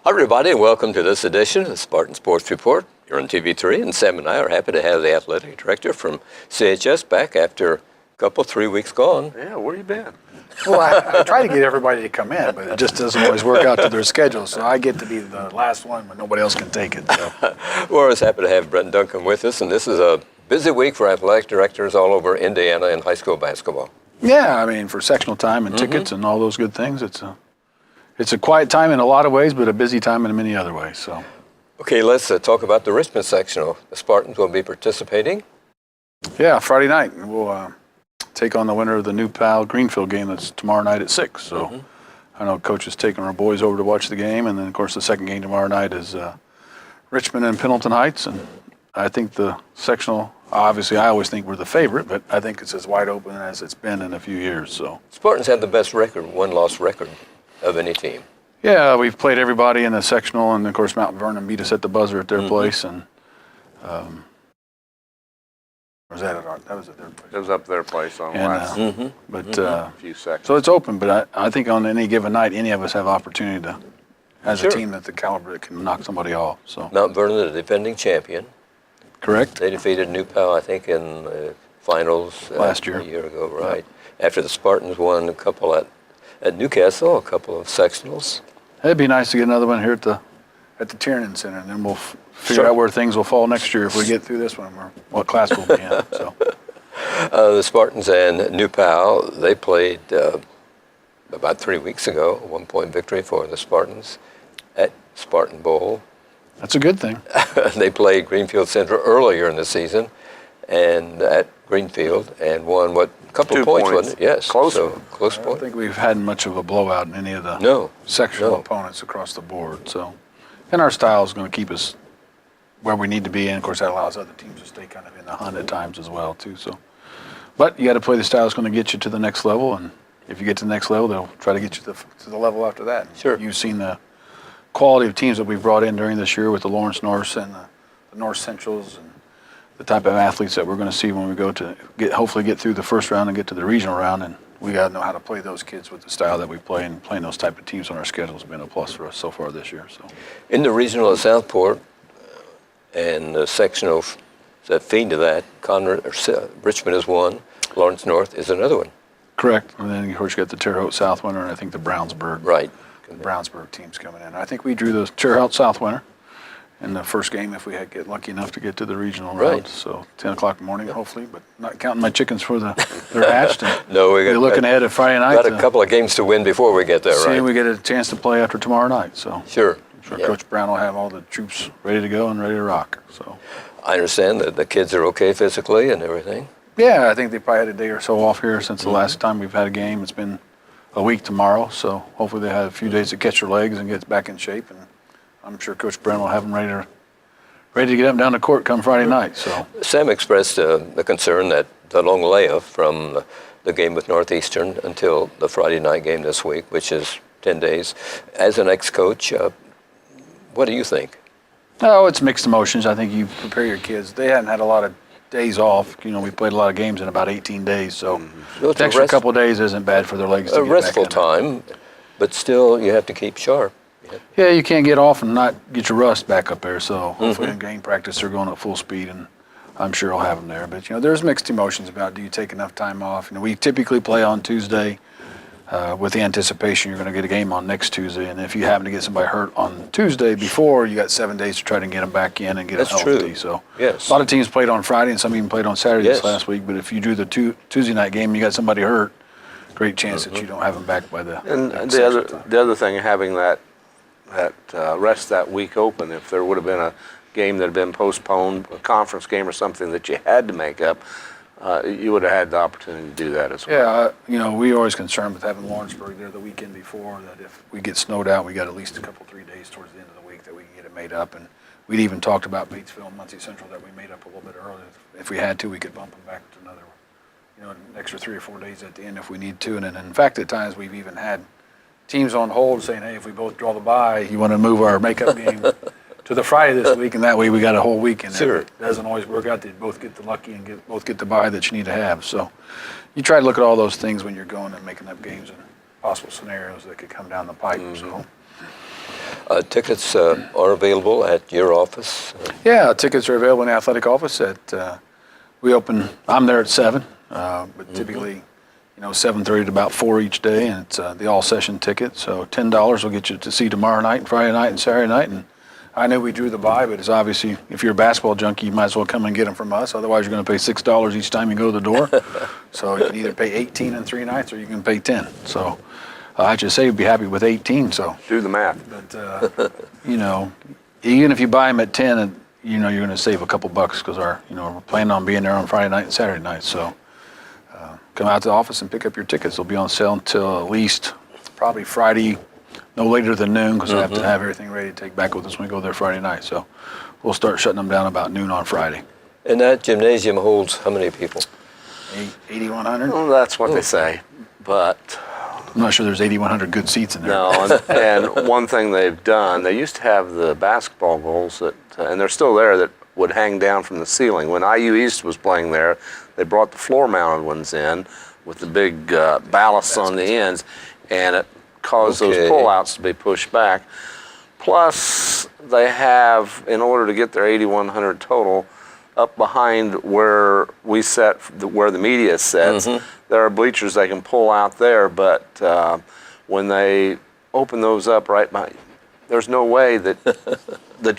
Hi, everybody, and welcome to this edition of the Spartan Sports Report. You're on TV3, and Sam and I are happy to have the athletic director from CHS back after a couple, 3 weeks gone. Yeah, where you been? Well, I try to get everybody to come in, but it just doesn't always work out to their schedule, so I get to be the last one when nobody else can take it. So. We're always happy to have Brent Duncan with us, and this is a busy week for athletic directors all over Indiana in high school basketball. Yeah, I mean, for sectional time and tickets and all those good things, it's a quiet time in a lot of ways, but a busy time in many other ways. So. Okay, let's talk about the Richmond sectional. The Spartans will be participating. Yeah, Friday night. We'll take on the winner of the New Pal Greenfield game that's tomorrow night at 6. So I know Coach is taking our boys over to watch the game, and then, of course, the second game tomorrow night is Richmond and Pendleton Heights. And I think the sectional, obviously I always think we're the favorite, but I think it's as wide open as it's been in a few years. So Spartans have the best record, one-loss record of any team. Yeah, we've played everybody in the sectional, and of course Mount Vernon beat us at the buzzer at their place, and was that at our? That was at their place. It was up their place on last few seconds. So it's open, but I think on any given night, any of us have opportunity to, as a team, that the caliber that can knock somebody off. So Mount Vernon, the defending champion. Correct. They defeated New Pal, I think, in the finals last year. A year ago, right? Yep. After the Spartans won a couple at Newcastle, a couple of sectionals. It'd be nice to get another one here at the Tiernan Center, and then we'll figure out where things will fall next year if we get through this one, or what class we'll be in. So. The Spartans and New Pal, they played about 3 weeks ago, a 1-point victory for the Spartans at Spartan Bowl. That's a good thing. They played Greenfield Central earlier in the season, and at Greenfield, and won a couple 2 of points, points. wasn't it? Yes. Close. Close I point. don't think we've had much of a blowout in any of the sectional No. opponents across the board. So, and our style is going to keep us where we need to be, and of course that allows other teams to stay kind of in the hunt at times as well too. So, but you got to play the style that's going to get you to the next level, and if you get to the next level, they'll try to get you to the level after that. Sure. You've seen the quality of teams that we've brought in during this year with the Lawrence Norths and the North Centrals, and the type of athletes that we're going to see when we go to hopefully get through the first round and get to the regional round, and we got to know how to play those kids with the style that we play, and playing those type of teams on our schedule has been a plus for us so far this year. So, In the regional at Southport and the sectional that feed to that, Richmond is one, Lawrence North is another one. Correct. And then of course you got the Terre Haute South winner, and I think the Brownsburg. Right. The Brownsburg team's coming in. I think we drew the Terre Haute South winner in the first game if we had get lucky enough to get to the regional round. So 10 o'clock in the morning, hopefully, but not counting my chickens for they're hatched. No, we're looking ahead at Friday night. Got a couple of games to win before we get there, right? We get a chance to play after tomorrow night. So Sure. I'm sure Coach Brown will have all the troops ready to go and ready to rock. So I understand that the kids are okay physically and everything. Yeah, I think they probably had a day or so off here since the last time we've had a game. It's been a week tomorrow, so hopefully they have a few days to catch their legs and get back in shape. And I'm sure Coach Brown will have them ready to get up and down the court come Friday night. So Sam expressed the concern that the long layoff from the game with Northeastern until the Friday night game this week, which is 10 days. As an ex-coach, what do you think? Oh, it's mixed emotions. I think you prepare your kids. They hadn't had a lot of days off. You know, we played a lot of games in about 18 days, so the extra couple of days isn't bad for their legs to get restful back in time, but still you have to keep sharp. Yeah, you can't get off and not get your rust back up there. So hopefully in game practice they're going at full speed, and I'm sure I'll have them there. But there's mixed emotions about, do you take enough time off? We typically play on Tuesday with the anticipation you're going to get a game on next Tuesday, and if you happen to get somebody hurt on Tuesday before, you got 7 days to try to get them back in and get them healthy. That's true. So yes. A lot of teams played on Friday, and some even played on Saturday this last week. But if you do the Tuesday night game and you got somebody hurt, great chance that you don't have them back by the. And the other thing, having that rest that week open, if there would have been a game that had been postponed, a conference game or something that you had to make up, you would have had the opportunity to do that as well. Yeah, we were always concerned with having Lawrenceburg there the weekend before, that if we get snowed out, we got at least a couple, 3 days towards the end of the week that we can get it made up. And we'd even talked about Batesville and Muncie Central that we made up a little bit earlier. If we had to, we could bump them back to another, an extra 3 or 4 days at the end if we need to. And in fact, at times we've even had teams on hold saying, hey, if we both draw the bye, you want to move our makeup game to the Friday this week, and that way we got a whole weekend. Sure. It doesn't always work out that you both get the lucky and both get the bye that you need to have. So you try to look at all those things when you're going and making up games and possible scenarios that could come down the pipe. So Tickets are available at your office. Yeah, tickets are available in the athletic office we open, I'm there at 7, but typically, 7:30 to about 4 each day, and it's the all-session ticket. So $10 will get you to see tomorrow night, and Friday night, and Saturday night. And I know we drew the buy, but it's obviously, if you're a basketball junkie, you might as well come and get them from us. Otherwise, you're going to pay $6 each time you go to the door. So you can either pay 18 in 3 nights, or you can pay 10. So I just say you'd be happy with 18. So Do the math. but even if you buy them at 10, you're going to save a couple bucks because we're planning on being there on Friday night and Saturday night. So come out to the office and pick up your tickets. They'll be on sale until at least probably Friday, no later than noon, because I have to have everything ready to take back with us when we go there Friday night. So we'll start shutting them down about noon on Friday. And that gymnasium holds how many people? 8,100? Well, that's what they say, but I'm not sure there's 8,100 good seats in there. no. And one thing they've done, they used to have the basketball goals and they're still there, that would hang down from the ceiling. When IU East was playing there, they brought the floor-mounted ones in with the big ballasts on the ends, and it caused those pullouts to be pushed back. Plus, they have, in order to get their 8,100 total, up behind where we set, where the media sets, there are bleachers they can pull out there, but when they open those up right by, there's no way that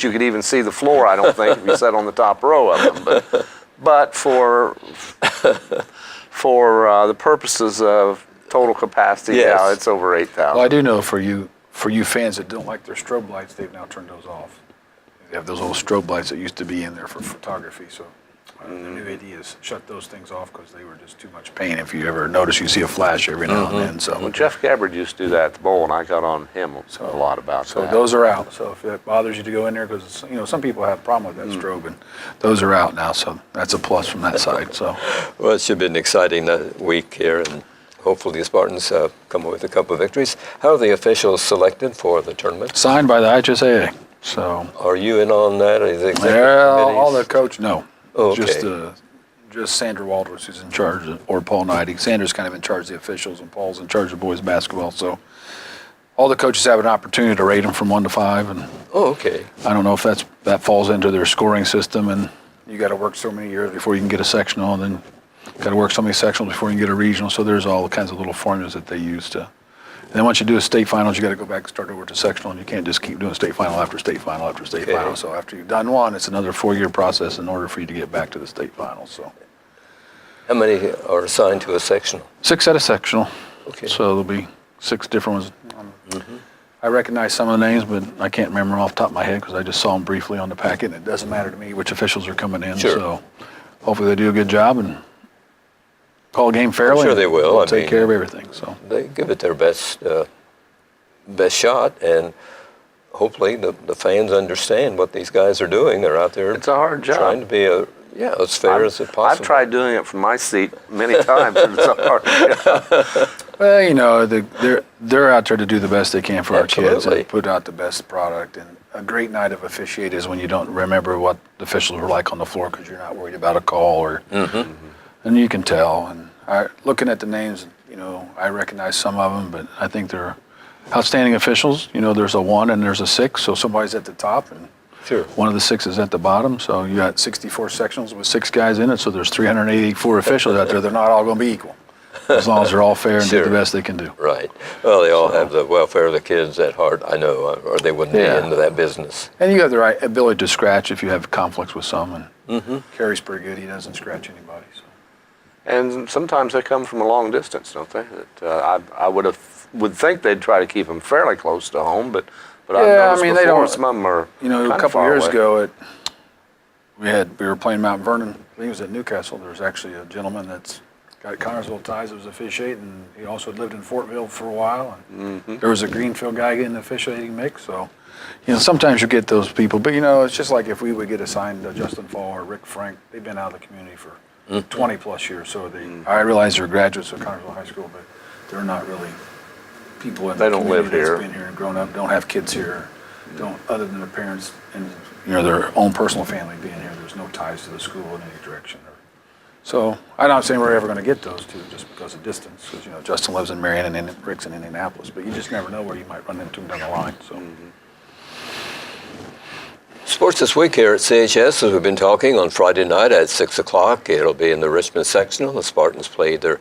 you could even see the floor, I don't think, if you sat on the top row of them. But for the purposes of total capacity, yeah, it's over 8,000. Well, I do know for you fans that don't like their strobe lights, they've now turned those off. They have those old strobe lights that used to be in there for photography. So the new idea is shut those things off because they were just too much pain. If you ever notice, you see a flash every now and then. So Well, Jeff Gabbard used to do that at the bowl, and I got on him a lot about that. So those are out. So if it bothers you to go in there, because some people have a problem with that strobe, and those are out now. So that's a plus from that side. So Well, it should be an exciting week here, and hopefully the Spartans come with a couple of victories. How are the officials selected for the tournament? signed by the IHSAA. So Are you in on that? Or the executive all the committees? coach, no. Oh, okay. Just Sandra Waldrous who's in charge, or Paul Knighting. Sandra's kind of in charge of the officials, and Paul's in charge of boys basketball. So all the coaches have an opportunity to rate them from 1 to 5, and Oh, okay. I don't know if that falls into their scoring system, and you got to work so many years before you can get a sectional, and then got to work so many sectionals before you can get a regional. So there's all kinds of little formulas that they use to. And then once you do a state finals, you got to go back and start over to sectional, and you can't just keep doing state final after state final after state Okay. final. So after you've done one, it's another 4-year process in order for you to get back to the state finals. So How many are assigned to a sectional? 6 at a sectional. Okay. So there'll be 6 different ones. I recognize some of the names, but I can't remember them off the top of my head because I just saw them briefly on the packet, and it doesn't matter to me which officials are coming in. Sure. So hopefully they do a good job and call a game fairly. sure they and will. we'll I take mean- care of everything. So. They give it their best shot, and hopefully the fans understand what these guys are doing. They're out there. It's a hard job. Trying to be as fair as it possible. I've tried doing it from my seat many times, and it's a hard job. Well, they're out there to do the best they can for our kids Absolutely. and put out the best product. And a great night of officiate is when you don't remember what the officials were like on the floor because you're not worried about a call, or and you can tell. And looking at the names, I recognize some of them, but I think they're outstanding officials. There's a 1 and there's a 6, so somebody's at the top, and Sure. one of the 6 is at the bottom. So you got 64 sectionals with 6 guys in it, so there's 384 officials out there. They're not all going to be equal, as long as they're all fair and do Sure. the best they can do. Right. Well, they all have the welfare of the kids at heart, I know, or they wouldn't Yeah. be into that business. And you have the right ability to scratch if you have conflicts with some. And Kerry's pretty good. He doesn't scratch anybody. So. And sometimes they come from a long distance, don't they? I would think they'd try to keep them fairly close to home, but I've noticed they before don't. some of them are A couple far years away. ago, we were playing Mount Vernon. I think it was at Newcastle. There was actually a gentleman that's got Connersville ties that was officiating, and he also had lived in Fortville for a while. And there was a Greenfield guy getting the officiating mix. So, sometimes you get those people, but it's just like if we would get assigned Justin Fall or Rick Frank. They've been out of the community for 20 plus years. So I realize they're graduates of Connersville High School, but they're not really people in They the don't community live here. that's been here and grown up, don't have kids here, don't, other than their parents and their own personal family being here. There's no ties to the school in any direction. So I'm not saying we're ever going to get those two just because of distance, because Justin lives in Marion and Rick's in Indianapolis, but you just never know where you might run into them down the line. So Sports this week here at CHS, as we've been talking, on Friday night at 6 o'clock. It'll be in the Richmond sectional. The Spartans play either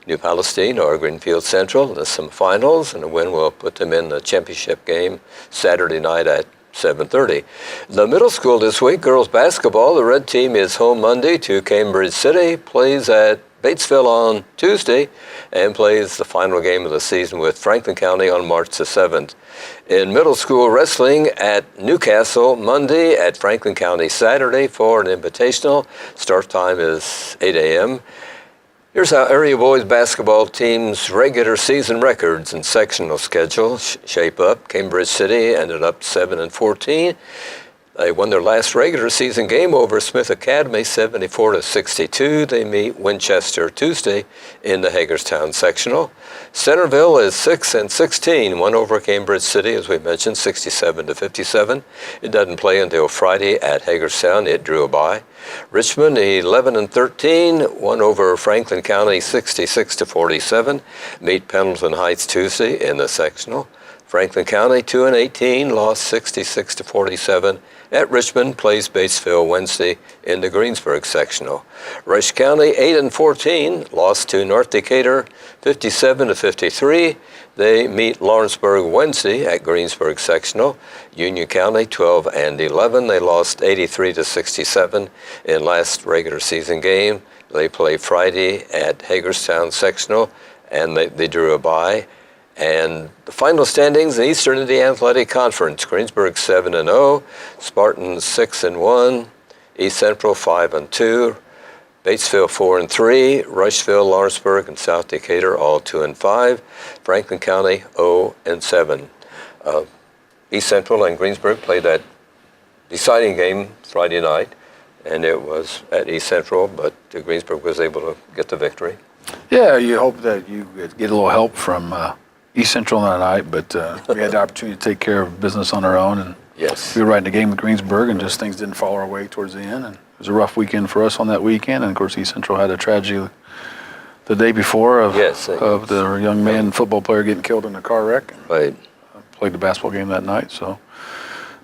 New Palestine or Greenfield Central in the semifinals, and a win will put them in the championship game Saturday night at 7:30. The middle school this week, girls basketball, the red team is home Monday to Cambridge City, plays at Batesville on Tuesday, and plays the final game of the season with Franklin County on March the 7th. In middle school wrestling at Newcastle Monday, at Franklin County Saturday for an invitational. Start time is 8 a.m. Here's how area boys basketball teams' regular season records and sectional schedule shape up. Cambridge City ended up 7-14. They won their last regular season game over Smith Academy, 74-62. They meet Winchester Tuesday in the Hagerstown sectional. Centerville is 6-16, won over Cambridge City, as we mentioned, 67-57. It doesn't play until Friday at Hagerstown. It drew a bye. Richmond 11-13, won over Franklin County 66-47. Meet Pendleton Heights Tuesday in the sectional. Franklin County 2-18, lost 66-47. At Richmond, plays Batesville Wednesday in the Greensburg sectional. Rush County 8-14, lost to North Decatur 57-53. They meet Lawrenceburg Wednesday at Greensburg sectional. Union County 12-11. They lost 83-67 in last regular season game. They play Friday at Hagerstown sectional, and they drew a bye. And the final standings in Eastern Indiana Athletic Conference: Greensburg 7-0, Spartan 6-1, East Central 5-2, Batesville 4-3, Rushville, Lawrenceburg, and South Decatur all 2-5, Franklin County 0-7. East Central and Greensburg played that deciding game Friday night, and it was at East Central, but Greensburg was able to get the victory. Yeah, you hope that you get a little help from East Central that night, but we had the opportunity to take care of business on our own, and Yes. we were right in the game with Greensburg, and just things didn't fall our way towards the end. And it was a rough weekend for us on that weekend, and of course East Central had a tragedy the day before of the young man football player getting killed in a car wreck. Right. Played the basketball game that night, so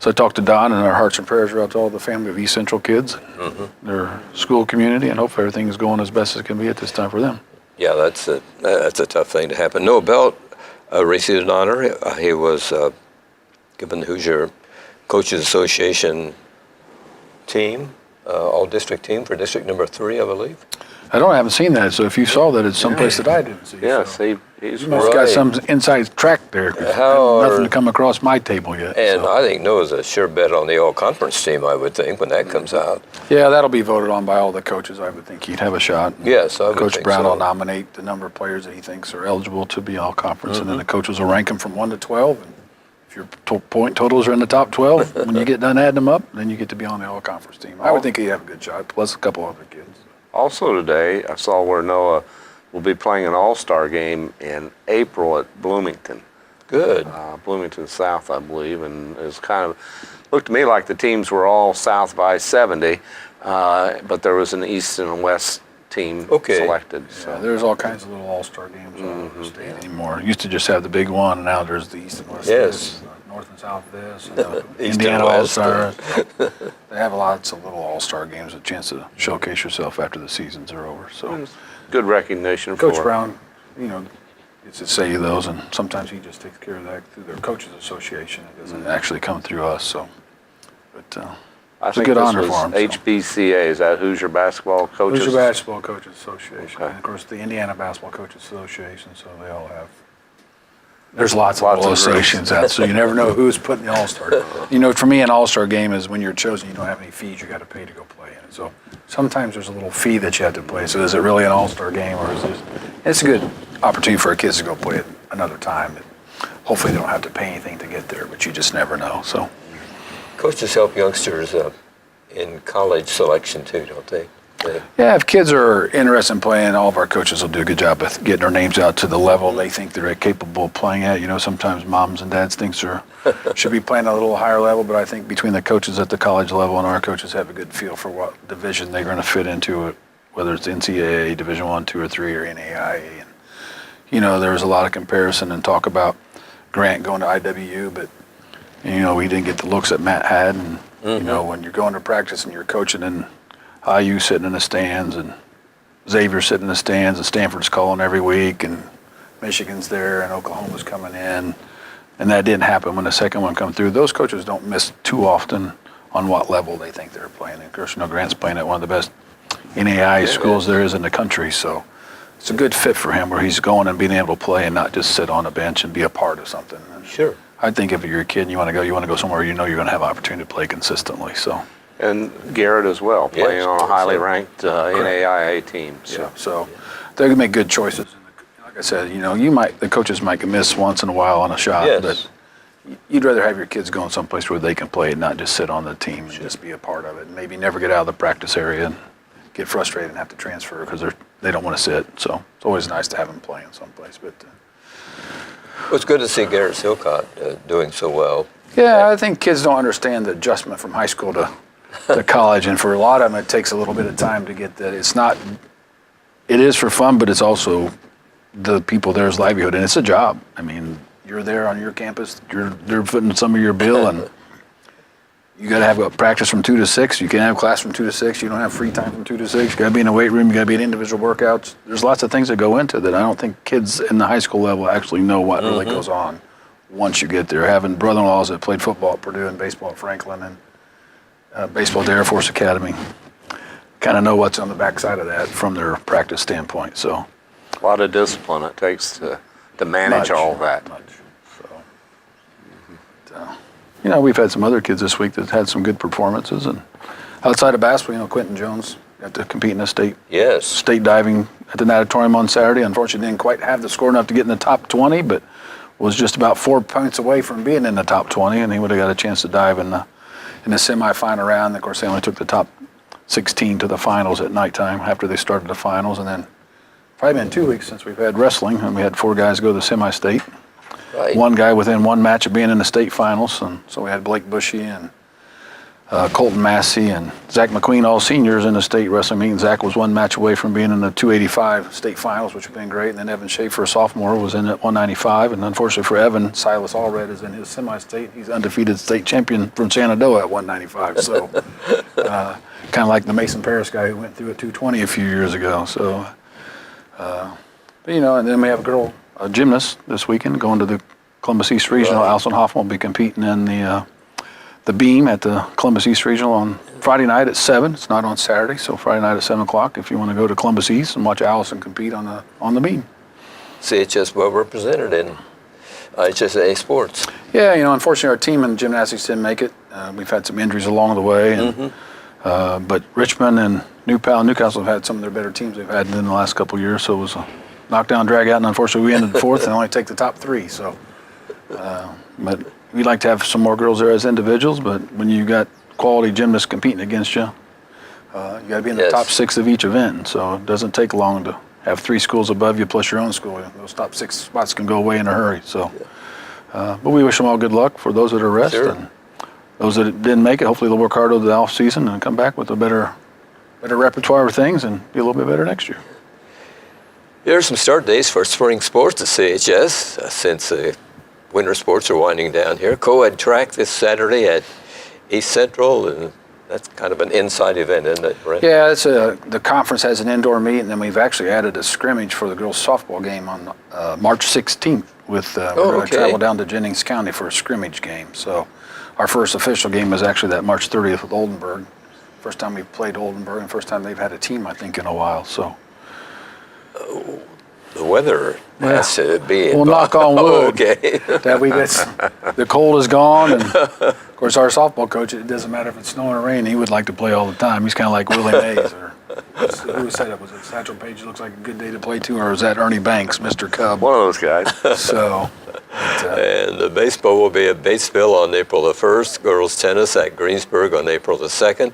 I talked to Don, and our hearts and prayers are out to all the family of East Central kids, their school community, and hopefully everything is going as best as it can be at this time for them. Yeah, that's a tough thing to happen. Noah Belt received an honor. He was given the Hoosier Coaches Association team, all-district team for district number 3, I believe. I haven't seen that, so if you saw that, it's someplace that I didn't see. Yes, so. he's You must have got some inside track there. 'Cause nothing to come across my table yet. And so. I think Noah's a sure bet on the all-conference team, I would think, when that comes out. Yeah, that'll be voted on by all the coaches. I would think he'd have a shot. Yes, I would Coach think Brown so. will nominate the number of players that he thinks are eligible to be all-conference, and then the coaches will rank them from 1 to 12. And if your point totals are in the top 12, when you get done adding them up, then you get to be on the all-conference team. I would think he'd have a good shot, plus a couple other kids. Also today, I saw where Noah will be playing an all-star game in April at Bloomington. Good. Bloomington South, I believe, and it's kind of looked to me like the teams were all south by 70, but there was an east and a west team selected. So. Yeah, there's all kinds of little all-star games all over the state anymore. Used to just have the big one, and now there's the east and west Yes. this, north and south this, East Indiana and west. All-Stars. They have lots of little all-star games, a chance to showcase yourself after the seasons are over. So Good recognition Coach for Brown, gets to say those, and sometimes he just takes care of that through their coaches association. It doesn't actually come through us. So, but I it's a think good this honor was for him. So. HBCA, is that Hoosier Basketball Coaches? Hoosier Basketball Coaches Association, Okay. and of course the Indiana Basketball Coaches Association. So they all have. There's lots of Lots little of associations out, so you never know who's putting the all-star. For me, an all-star game is when you're chosen, you don't have any fees you got to pay to go play in it. So sometimes there's a little fee that you have to play. So is it really an all-star game, or is this? It's a good opportunity for our kids to go play it another time. Hopefully they don't have to pay anything to get there, but you just never know. So Coaches help youngsters in college selection too, don't they? yeah, if kids are interested in playing, all of our coaches will do a good job of getting their names out to the level they think they're capable of playing at. Sometimes moms and dads think should be playing at a little higher level, but I think between the coaches at the college level and our coaches have a good feel for what division they're going to fit into, whether it's NCAA, Division I, II, or III, or NAIA. And, there was a lot of comparison and talk about Grant going to IWU, but, we didn't get the looks that Matt had, and You know, when you're going to practice and you're coaching and IU sitting in the stands and Xavier sitting in the stands and Stanford's calling every week and Michigan's there and Oklahoma's coming in. And that didn't happen when the second one come through. Those coaches don't miss too often on what level they think they're playing. And of course, you know, Grant's playing at one of the best NAI schools there is in the country. So it's a good fit for him where he's going and being able to play and not just sit on a bench and be a part of something. And Sure. I think if you're a kid and you want to go somewhere you know you're going to have an opportunity to play consistently. So. And Garrett as well, playing on a highly ranked NAIA team. So they can make good choices. Like I said, you know, the coaches might miss once in a while on a shot, Yes. but you'd rather have your kids going someplace where they can play and not just sit on the team and just be a part of it. And maybe never get out of the practice area and get frustrated and have to transfer because they don't want to sit. So it's always nice to have them playing someplace. But Well, it's good to see Garrett Silcott doing so well. yeah, I think kids don't understand the adjustment from high school to college, and for a lot of them, it takes a little bit of time to get that. It is for fun, but it's also the people there's livelihood, and it's a job. I mean, you're there on your campus, they're footing some of your bill, and you got to have a practice from 2 to 6. You can't have class from 2 to 6. You don't have free time from 2 to 6. You got to be in the weight room. You got to be in individual workouts. There's lots of things that go into that. I don't think kids in the high school level actually know what really goes on once you get there. Having brother-in-laws that played football at Purdue and baseball at Franklin and baseball at the Air Force Academy, kind of know what's on the backside of that from their practice standpoint. So A lot of discipline it takes to manage all that. much. So, you know, we've had some other kids this week that had some good performances, and outside of basketball, you know, Quentin Jones got to compete in the Yes. state diving at the natatorium on Saturday. Unfortunately, didn't quite have the score enough to get in the top 20, but was just about 4 points away from being in the top 20, and he would have got a chance to dive in the semifinal round. Of course, they only took the top 16 to the finals at nighttime after they started the finals, and then probably been 2 weeks since we've had wrestling, and we had 4 guys go to the semi-state. Right. One guy within one match of being in the state finals, and so we had Blake Bushy and Colton Massey and Zach McQueen, all seniors in the state wrestling meet. Zach was one match away from being in the 285 state finals, which would have been great. And then Evan Schaefer, a sophomore, was in at 195. And unfortunately for Evan, Silas Allred is in his semi-state. He's undefeated state champion from Shenandoah at 195. So kind of like the Mason Paris guy who went through at 220 a few years ago. So, but, you know, and then we have a gymnast this weekend going to the Columbus East Regional. Right. Alison Hoffman will be competing in the beam at the Columbus East Regional on Friday night at 7. It's not on Saturday, so Friday night at 7 o'clock if you want to go to Columbus East and watch Allison compete on the beam. CHS well represented in IHSA sports. Yeah, you know, unfortunately our team in gymnastics didn't make it. We've had some injuries along the way, and but Richmond and Newcastle have had some of their better teams they've had in the last couple of years, so it was a knockdown, drag out, and unfortunately we ended fourth and only take the top 3. So, but we'd like to have some more girls there as individuals, but when you got quality gymnasts competing against you, you got to be in the top 6 of each event. So it doesn't take long to have 3 schools above you plus your own school. Those top 6 spots can go away in a hurry. So, but we wish them all good luck for those that are rest. Sure. And those that didn't make it, hopefully they'll work hard over the off season and come back with a better repertoire of things and be a little bit better next year. There are some start dates for spring sports at CHS since winter sports are winding down here. Co-ed track this Saturday at East Central, and that's kind of an inside event, isn't it, Brent? Yeah, the conference has an indoor meet, and then we've actually added a scrimmage for the girls' softball game on March 16th. We're going to travel down to Jennings County for a scrimmage game. So our first official game is actually that March 30th with Oldenburg. First time we've played Oldenburg, and first time they've had a team, I think, in a while. So. The weather has to be We'll knock on wood. Okay. That the cold is gone, and of course our softball coach, it doesn't matter if it's snowing or raining, he would like to play all the time. He's kind of like Willie Mays, or who said it? Was it Satchel Paige? Looks like a good day to play too, or was that Ernie Banks, Mr. Cub? One of those guys. So. And the baseball will be at Batesville on April the 1st, girls tennis at Greensburg on April the 2nd,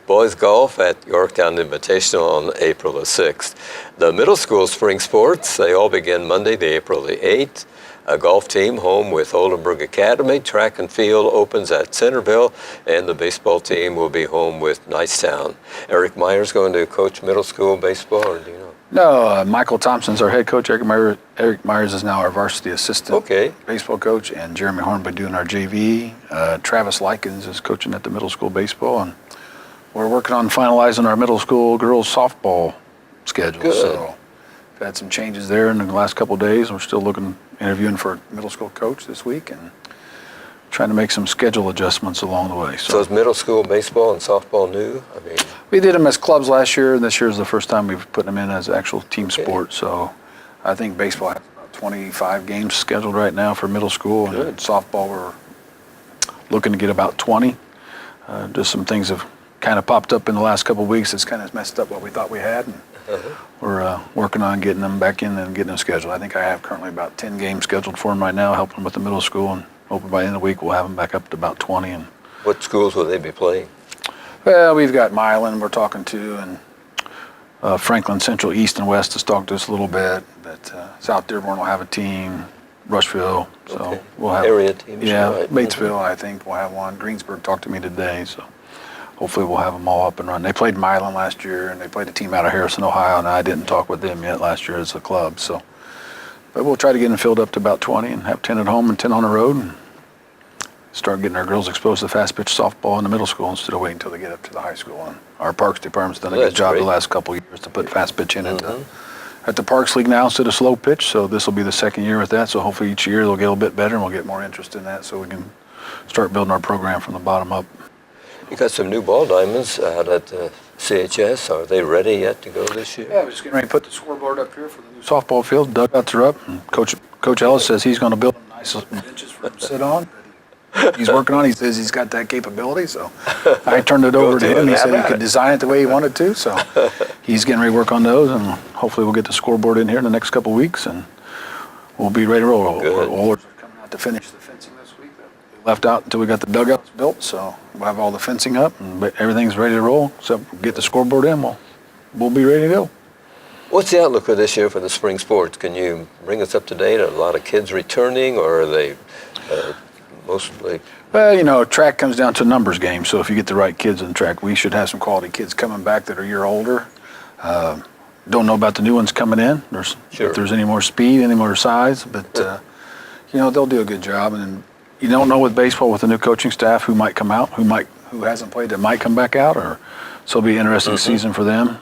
boys golf at Yorktown Invitational on April the 6th. The middle school spring sports, they all begin Monday, April the 8th. A golf team home with Oldenburg Academy. Track and field opens at Centerville, and the baseball team will be home with Nicetown. Eric Meyer's going to coach middle school baseball, or do you know? No, Michael Thompson's our head coach. Eric Myers is now our varsity assistant baseball coach, and Jeremy Hornby doing our JV. Travis Likens is coaching at the middle school baseball, and we're working on finalizing our middle school girls softball schedule. Good. So we've had some changes there in the last couple of days. We're still interviewing for a middle school coach this week, and trying to make some schedule adjustments along the way. So is middle school baseball and softball new? I mean, we did them as clubs last year, and this year is the first time we've put them in as actual team sport. So I think baseball has about 25 games scheduled right now for middle school, Good. and softball we're looking to get about 20. Just some things have kind of popped up in the last couple of weeks. It's kind of messed up what we thought we had, and we're working on getting them back in and getting them scheduled. I think I have currently about 10 games scheduled for them right now, helping them with the middle school, and hoping by the end of the week we'll have them back up to about 20. And what schools will they be playing? well, we've got Milan we're talking to, and Franklin Central East and West has talked to us a little bit, but South Dearborn will have a team, Rushville, so we'll have area teams. yeah, right. Batesville I think will have one. Greensburg talked to me today, so hopefully we'll have them all up and running. They played Milan last year, and they played a team out of Harrison, Ohio, and I didn't talk with them yet last year as a club, so. But we'll try to get them filled up to about 20 and have 10 at home and 10 on the road, and start getting our girls exposed to fast pitch softball in the middle school instead of waiting until they get up to the high school. And our parks department's done a good That's job great. the last couple of years to put fast pitch in at the Parks League now instead of slow pitch. So this will be the second year with that. So hopefully each year they'll get a little bit better, and we'll get more interest in that, so we can start building our program from the bottom up. You got some new ball diamonds out at CHS. Are they ready yet to go this year? Yeah, we're just getting ready to put the scoreboard up here for the new softball field. Dugouts are up, and Coach Ellis says he's going to build them nice benches for him to sit on. He's working on it. He says he's got that capability, so I turned it over to him. He said he could design it the way he wanted to, so he's getting ready to work on those, and hopefully we'll get the scoreboard in here in the next couple of weeks, and we'll be ready to roll. Good. Oilers are coming out to finish the fencing this week. They left out until we got the dugouts built, so we'll have all the fencing up, and everything's ready to roll. So get the scoreboard in, we'll be ready to go. What's the outlook for this year for the spring sports? Can you bring us up to date? Are a lot of kids returning, or are they mostly? Well, track comes down to a numbers game, so if you get the right kids in track, we should have some quality kids coming back that are a year older. Don't know about the new ones coming in. Sure. If there's any more speed, any more size, but they'll do a good job. And then you don't know with baseball with the new coaching staff who might come out, who hasn't played that might come back out, or so it'll be an interesting season for them.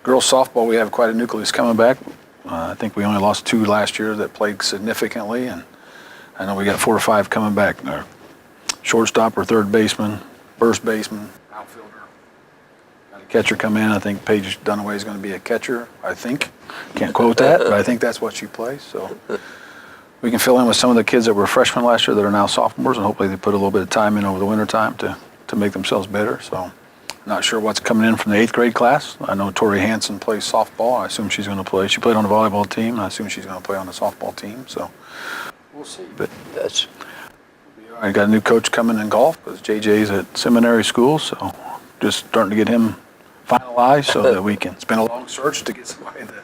Girls softball, we have quite a nucleus coming back. I think we only lost 2 last year that played significantly, and I know we got 4 or 5 coming back. Our shortstop or third baseman, first baseman, outfielder. Got a catcher come in. I think Paige Dunaway is going to be a catcher, I think. Can't quote that, but I think that's what she plays. So we can fill in with some of the kids that were freshmen last year that are now sophomores, and hopefully they put a little bit of time in over the winter time to make themselves better. So not sure what's coming in from the 8th grade class. I know Tori Hansen plays softball. I assume she's going to play. She played on the volleyball team, and I assume she's going to play on the softball team. So we'll see. But I got a new coach coming in golf because JJ's at seminary school, so just starting to get him finalized so that we can. It's been a long search to get somebody that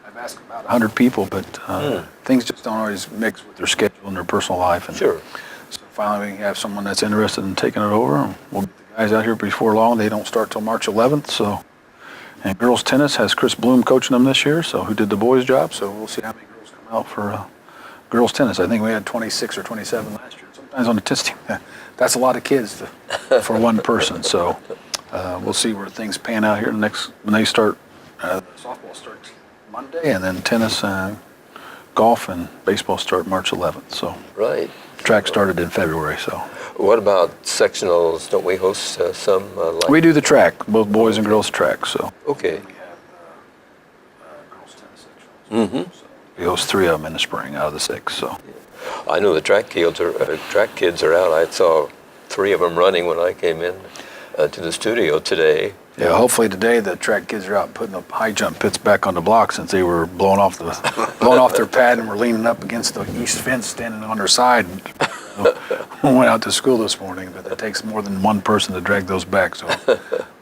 I've asked about 100 people, but things just don't always mix with their schedule and their personal life. And Sure. so finally we have someone that's interested in taking it over, and we'll get the guys out here before long. They don't start till March 11th, so. And girls tennis has Chris Bloom coaching them this year, so who did the boys' job, so we'll see how many girls come out for girls tennis. I think we had 26 or 27 last year. Sometimes on the tennis team, that's a lot of kids for one person, so we'll see where things pan out here when they start. Softball starts Monday, and then tennis, golf, and baseball start March 11th, so. Right. Track started in February, so. What about sectionals? Don't we host some? We do the track, both boys and girls track, so. Okay. We have girls tennis sectionals. So we host 3 of them in the spring out of the 6, so. I know the track kids are out. I saw 3 of them running when I came in to the studio today. Yeah, hopefully today the track kids are out putting the high jump pits back on the block since they were blowing off their pad and were leaning up against the east fence, standing on their side. We went out to school this morning, but it takes more than one person to drag those back. So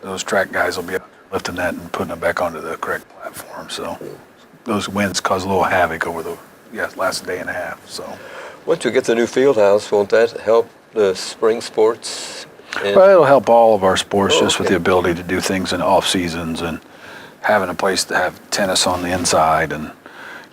those track guys will be out there lifting that and putting it back onto the correct platform. So those winds cause a little havoc over the last day and a half. So once you get the new field house, won't that help the spring sports? Well, it'll help all of our sports just with the ability to do things in off seasons and having a place to have tennis on the inside, and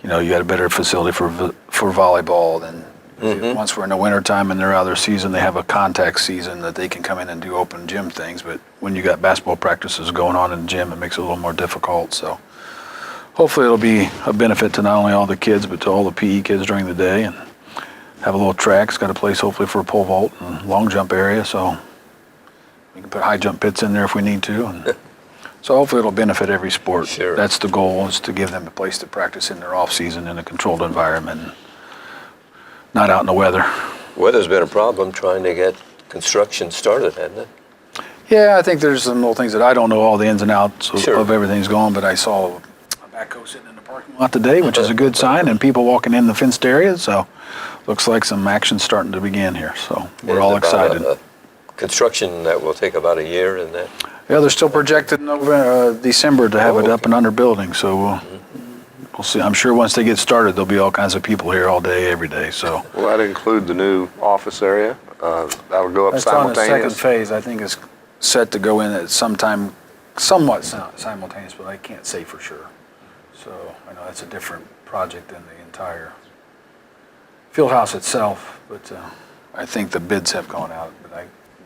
you got a better facility for volleyball. Then once we're in the wintertime and they're out of their season, they have a contact season that they can come in and do open gym things. But when you got basketball practices going on in the gym, it makes it a little more difficult. So hopefully it'll be a benefit to not only all the kids, but to all the PE kids during the day, and have a little track. It's got a place hopefully for a pole vault and long jump area, so we can put high jump pits in there if we need to. And so hopefully it'll benefit every sport. Sure. That's the goal, is to give them a place to practice in their off season in a controlled environment, not out in the weather. Weather's been a problem trying to get construction started, hasn't it? Yeah, I think there's some little things that I don't know all the ins and outs of, Sure. of everything's going, but I saw a backhoe sitting in the parking lot today, which is a good sign, and people walking in the fenced area, so looks like some action's starting to begin here, so we're all It's about excited. a construction that will take about a year, and that. Yeah, they're still projected December to have it up and under building, so we'll see. I'm sure once they get started, there'll be all kinds of people here all day, every day, so. Will that include the new office area? That'll go up That's on the second simultaneous? phase. I think is set to go in at sometime, somewhat simultaneous, but I can't say for sure. So I know that's a different project than the entire field house itself, but I think the bids have gone out,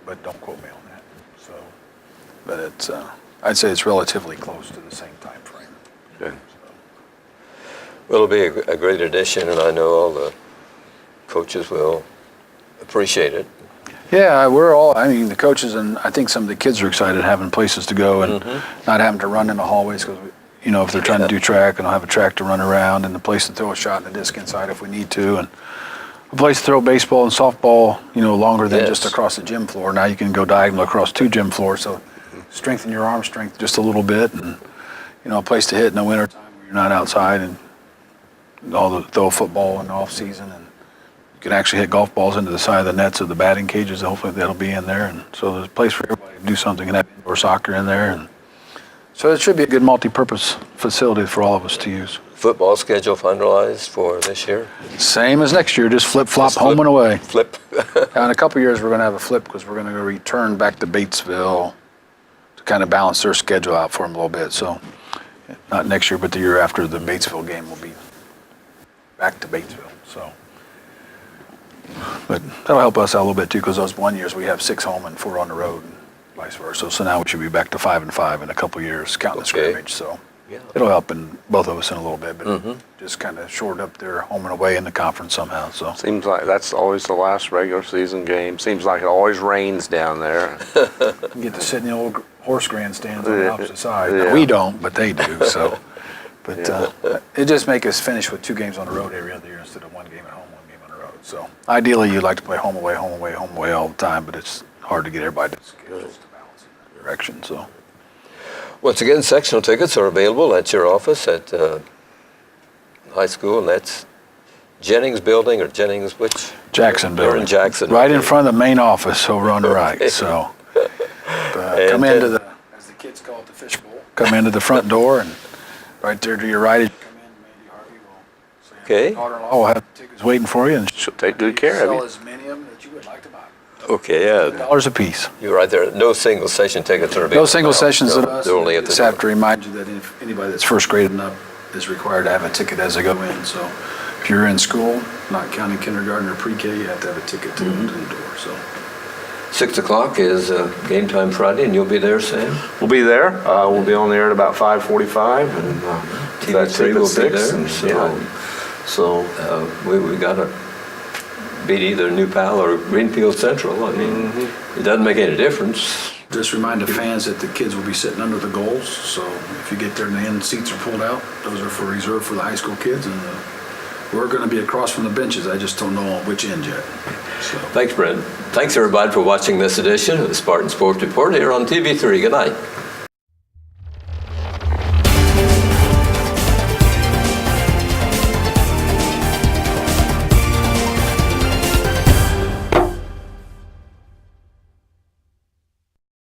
but don't quote me on that. So, but it's, I'd say it's relatively close to the same time frame. Good. Well, it'll be a great addition, and I know all the coaches will appreciate it. Yeah, I mean, the coaches and I think some of the kids are excited having places to go and not having to run in the hallways, because, if they're trying to do track, and I'll have a track to run around and a place to throw a shot and a disc inside if we need to, and a place to throw baseball and softball, longer than just Yes. across the gym floor. Now you can go diagonal across 2 gym floors, so strengthen your arm strength just a little bit, and, a place to hit in the wintertime where you're not outside, and throw football in the off season, and you can actually hit golf balls into the side of the nets of the batting cages. Hopefully that'll be in there, and so there's a place for everybody to do something, and have indoor soccer in there, and so it should be a good multi-purpose facility for all of us to use. Football schedule finalized for this year? Same as next year, just flip-flop Just home and away. Flip. Now, in a couple of years, we're going to have a flip, because we're going to return back to Batesville to kind of balance their schedule out for them a little bit. So not next year, but the year after, the Batesville game will be back to Batesville. So, but that'll help us out a little bit too, because those 1 years we have 6 home and 4 on the road, and vice versa. So now we should be back to 5 and 5 in a couple of years, counting the Okay. scrimmage. So Yeah. it'll help in both of us in a little bit, but just kind of shored up their home and away in the conference somehow. So. Seems like that's always the last regular season game. Seems like it always rains down there. You get to sit in the old horse grandstands on the Yeah. opposite side. Yeah. We don't, but they do. So, but it just make us finish with 2 games on the road every other year instead of 1 game at home, 1 game on the road. So ideally, you'd like to play home away, home away, home away all the time, but it's hard to get everybody to schedules to balance in that direction. So. Once again, sectional tickets are available at your office at high school, and that's Jennings Building, or Jennings, which? Jackson You're Building. in Jackson. Right in okay. front of the main office over on the right. Okay. So And come then- into the, as the kids call it, the fishbowl. Come into the front door, and right there to your right as you come in, Mandy Harvey will say, Okay. daughter-in-law will have tickets waiting for you, and She'll take good care of sell you. as many of them that you would like to buy. Okay, yeah. $10 a piece. You're right there. No single session tickets are available. No single now. sessions No, at us. They're only at the Just have to remind you that if anybody that's first grade and up is required to have a ticket as they go in. So if you're in school, not counting kindergarten or pre-K, you have to have a ticket to go to the door. So 6 o'clock is game time Friday, and you'll be there, Sam? We'll be there. We'll be on the air at about 5:45, and TV3 will be 6, there, and, so- yeah. So We got to beat either New Pal or Greenfield Central. I mean, it doesn't make any difference. just remind the fans that the kids will be sitting under the goals. So if you get there and the end seats are pulled out, those are for reserved for the high school kids. And we're going to be across from the benches. I just don't know on which end yet. So. Thanks, Brent. Thanks, everybody, for watching this edition of the Spartan Sports Report here on TV3. Good night.